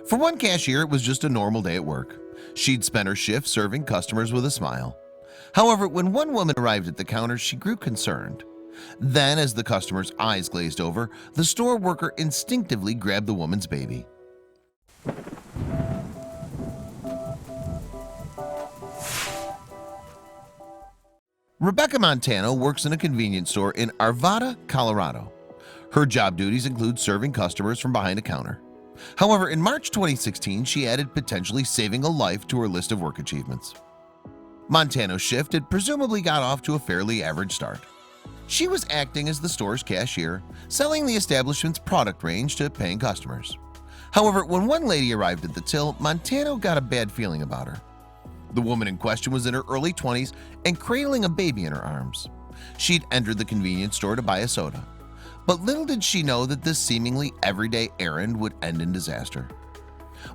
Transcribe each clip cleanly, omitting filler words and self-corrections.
For one cashier, it was just a normal day at work. She'd spent her shift serving customers with a smile. However, when one woman arrived at the counter, she grew concerned. Then, as the customer's eyes glazed over, the store worker instinctively grabbed the woman's baby. Rebecca Montano works in a convenience store in Arvada, Colorado. Her job duties include serving customers from behind a counter. However, in March 2016, she added potentially saving a life to her list of work achievements. Montano's shift had presumably got off to a fairly average start. She was acting as the store's cashier, selling the establishment's product range to paying customers. However, when one lady arrived at the till, Montano got a bad feeling about her. The woman in question was in her early 20s and cradling a baby in her arms. She'd entered the convenience store to buy a soda. But little did she know that this seemingly everyday errand would end in disaster.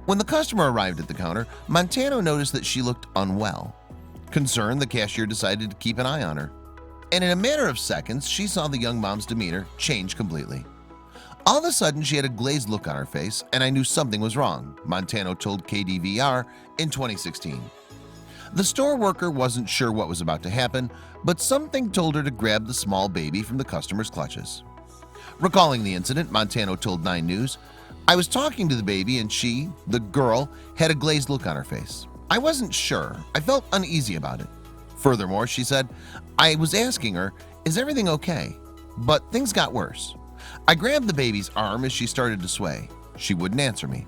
When the customer arrived at the counter, Montano noticed that she looked unwell. Concerned, the cashier decided to keep an eye on her. And in a matter of seconds, she saw the young mom's demeanor change completely. All of a sudden, she had a glazed look on her face, and I knew something was wrong, Montano told KDVR in 2016. The store worker wasn't sure what was about to happen, but something told her to grab the small baby from the customer's clutches. Recalling the incident, Montano told 9 News, "I was talking to the baby and she, the girl, had a glazed look on her face. I wasn't sure. I felt uneasy about it. Furthermore," she said, "I was asking her, is everything okay? But things got worse. I grabbed the baby's arm as she started to sway. She wouldn't answer me."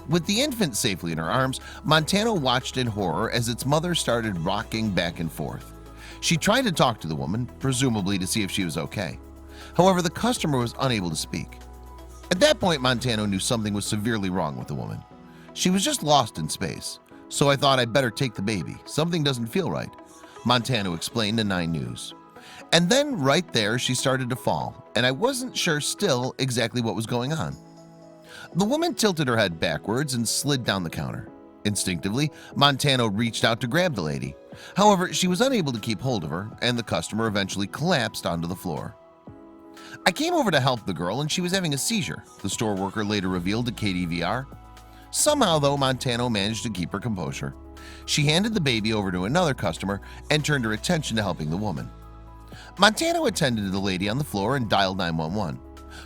With the infant safely in her arms, Montano watched in horror as its mother started rocking back and forth. She tried to talk to the woman, presumably to see if she was okay. However, the customer was unable to speak. At that point, Montano knew something was severely wrong with the woman. She was just lost in space. "So I thought I'd better take the baby. Something doesn't feel right," Montano explained to 9 News. And then right there she started to fall, and I wasn't sure still exactly what was going on. The woman tilted her head backwards and slid down the counter. Instinctively, Montano reached out to grab the lady. However, she was unable to keep hold of her, and the customer eventually collapsed onto the floor. "I came over to help the girl and she was having a seizure," the store worker later revealed to KDVR. Somehow, though, Montano managed to keep her composure. She handed the baby over to another customer and turned her attention to helping the woman. Montano attended to the lady on the floor and dialed 911.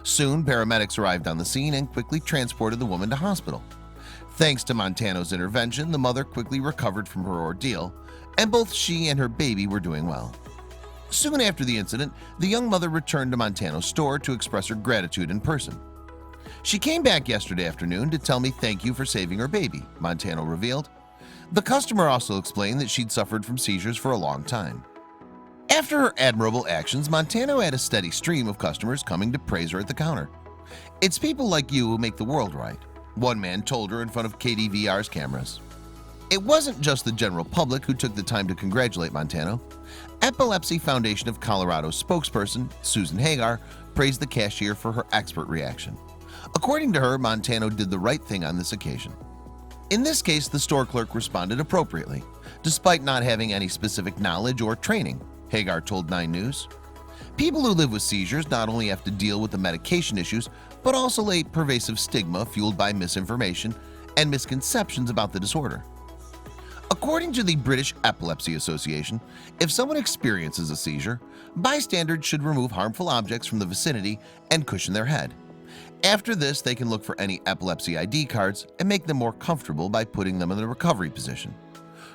Soon, paramedics arrived on the scene and quickly transported the woman to hospital. Thanks to Montano's intervention, the mother quickly recovered from her ordeal, and both she and her baby were doing well. Soon after the incident, the young mother returned to Montano's store to express her gratitude in person. "She came back yesterday afternoon to tell me thank you for saving her baby," Montano revealed. The customer also explained that she'd suffered from seizures for a long time. After her admirable actions, Montano had a steady stream of customers coming to praise her at the counter. "It's people like you who make the world right," one man told her in front of KDVR's cameras. It wasn't just the general public who took the time to congratulate Montano. Epilepsy Foundation of Colorado spokesperson Susan Hagar praised the cashier for her expert reaction. According to her, Montano did the right thing on this occasion. In this case, the store clerk responded appropriately, despite not having any specific knowledge or training, Hagar told 9 News. People who live with seizures not only have to deal with the medication issues, but also a pervasive stigma fueled by misinformation and misconceptions about the disorder. According to the British Epilepsy Association, if someone experiences a seizure, bystanders should remove harmful objects from the vicinity and cushion their head. After this, they can look for any epilepsy ID cards and make them more comfortable by putting them in the recovery position.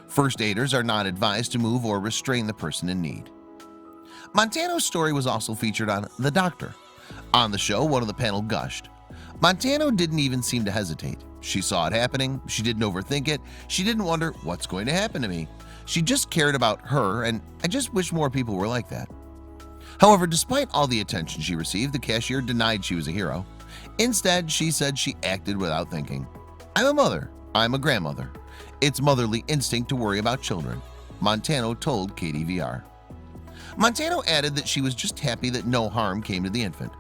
First aiders are not advised to move or restrain the person in need. Montano's story was also featured on The Doctor. On the show, one of the panel gushed. Montano didn't even seem to hesitate. She saw it happening, she didn't overthink it, she didn't wonder what's going to happen to me. She just cared about her, and I just wish more people were like that. However, despite all the attention she received, the cashier denied she was a hero. Instead, she said she acted without thinking. "I'm a mother. I'm a grandmother. It's motherly instinct to worry about children," Montano told KDVR. Montano added that she was just happy that no harm came to the infant.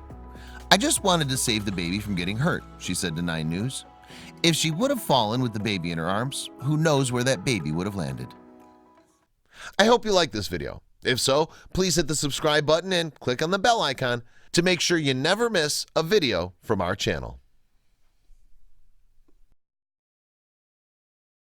"I just wanted to save the baby from getting hurt," she said to 9 News. "If she would have fallen with the baby in her arms, who knows where that baby would have landed." I hope you liked this video. If so, please hit the subscribe button and click on the bell icon to make sure you never miss a video from our channel.